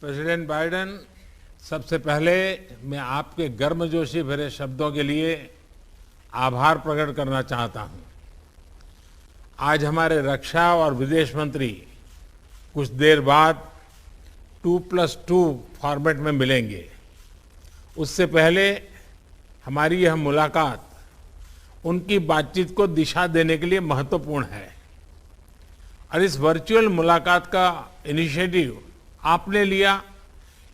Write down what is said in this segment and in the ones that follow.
President Biden, सबसे पहले मैं आपके गर्मजोशी भरे शब्दों के लिए आभार प्रकट करना चाहता हूं। आज हमारे रक्षा और विदेश मंत्री कुछ देर बाद 2+2 फॉर्मेट में मिलेंगे। उससे पहले हमारी यह मुलाकात उनकी बातचीत को दिशा देने के लिए महत्वपूर्ण है और इस वर्चुअल मुलाकात का इनिशिएटिव आपने लिया,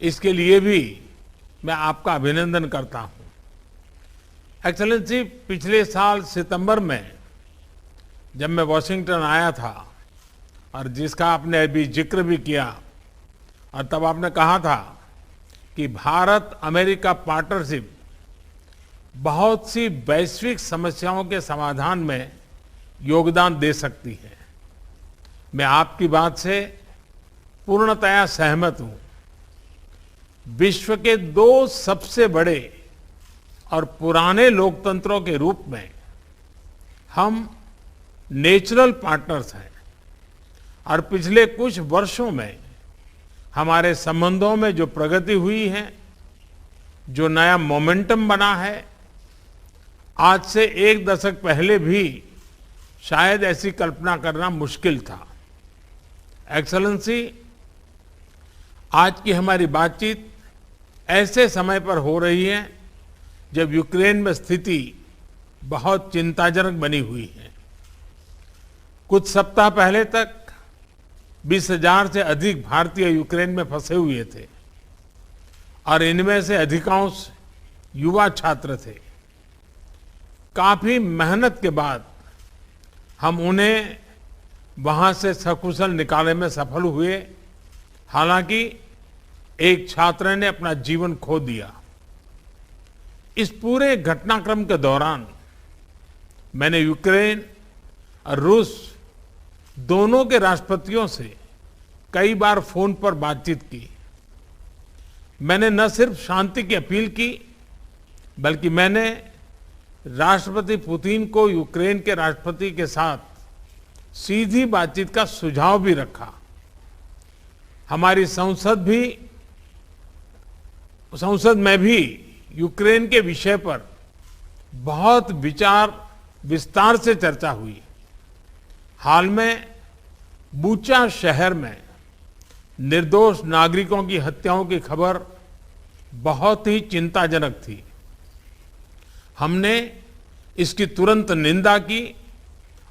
इसके लिए भी मैं आपका अभिनंदन करता हूं। एक्सेलेंसी, पिछले साल सितंबर में जब मैं वॉशिंगटन आया था और जिसका आपने अभी जिक्र भी किया, और तब आपने कहा था कि भारत अमेरिका पार्टनरशिप बहुत सी वैश्विक समस्याओं के समाधान में योगदान दे सकती है। मैं आपकी बात से पूर्णतया सहमत हूं। विश्व के दो सबसे बड़े और पुराने लोकतंत्रों के रूप में हम नेचुरल पार्टनर्स हैं और पिछले कुछ वर्षों में हमारे संबंधों में जो प्रगति हुई है, जो नया मोमेंटम बना है, आज से एक दशक पहले भी शायद ऐसी कल्पना करना मुश्किल था। एक्सेलेंसी, आज की हमारी बातचीत ऐसे समय पर हो रही है जब यूक्रेन में स्थिति बहुत चिंताजनक बनी हुई है। कुछ सप्ताह पहले तक 20,000 से अधिक भारतीय यूक्रेन में फंसे हुए थे और इनमें से अधिकांश युवा छात्र थे। काफी मेहनत के बाद हम उन्हें वहां से सकुशल निकालने में सफल हुए। हालांकि एक छात्र ने अपना जीवन खो दिया। इस पूरे घटनाक्रम के दौरान मैंने यूक्रेन और रूस दोनों के राष्ट्रपतियों से कई बार फोन पर बातचीत की। मैंने न सिर्फ शांति की अपील की, बल्कि मैंने राष्ट्रपति पुतिन को यूक्रेन के राष्ट्रपति के साथ सीधी बातचीत का सुझाव भी रखा। हमारी संसद में भी यूक्रेन के विषय पर बहुत विस्तार से चर्चा हुई। हाल में बूचा शहर में निर्दोष नागरिकों की हत्याओं की खबर बहुत ही चिंताजनक थी। हमने इसकी तुरंत निंदा की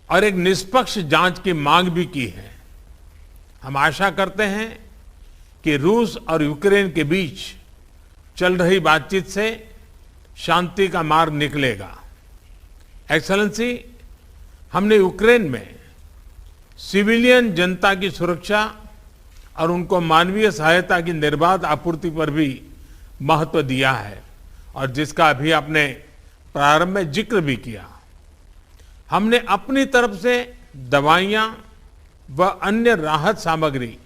और एक निष्पक्ष जांच की मांग भी की है। हम आशा करते हैं कि रूस और यूक्रेन के बीच चल रही बातचीत से शांति का मार्ग निकलेगा। एक्सेलेंसी, हमने यूक्रेन में सिविलियन जनता की सुरक्षा और उनको मानवीय सहायता की निर्बाध आपूर्ति पर भी महत्व दिया है और जिसका अभी आपने प्रारंभ में जिक्र भी किया। हमने अपनी तरफ से दवाइयां व अन्य राहत सामग्री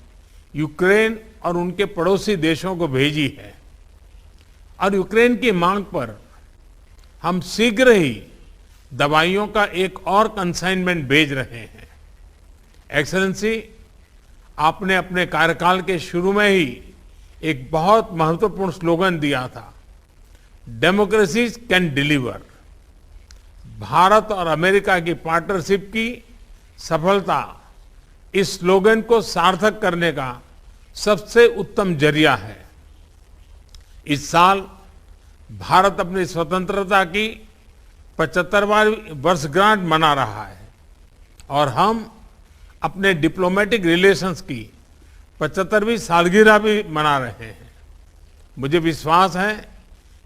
यूक्रेन और उनके पड़ोसी देशों को भेजी है और यूक्रेन की मांग पर हम शीघ्र ही दवाइयों का एक और कंसाइनमेंट भेज रहे हैं। एक्सेलेंसी, आपने अपने कार्यकाल के शुरू में ही एक बहुत महत्वपूर्ण स्लोगन दिया था, डेमोक्रेसी कैन डिलीवर। भारत और अमेरिका की पार्टनरशिप की सफलता इस स्लोगन को सार्थक करने का सबसे उत्तम जरिया है। इस साल भारत अपनी स्वतंत्रता की 75वां वर्षगांठ मना रहा है और हम अपने डिप्लोमेटिक रिलेशंस की 75वीं सालगिरह भी मना रहे हैं। मुझे विश्वास है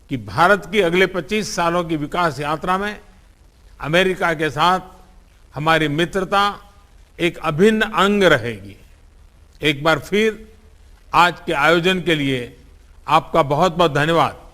कि भारत की अगले 25 सालों की विकास यात्रा में अमेरिका के साथ हमारी मित्रता एक अभिन्न अंग रहेगी। एक बार फिर आज के आयोजन के लिए आपका बहुत बहुत धन्यवाद।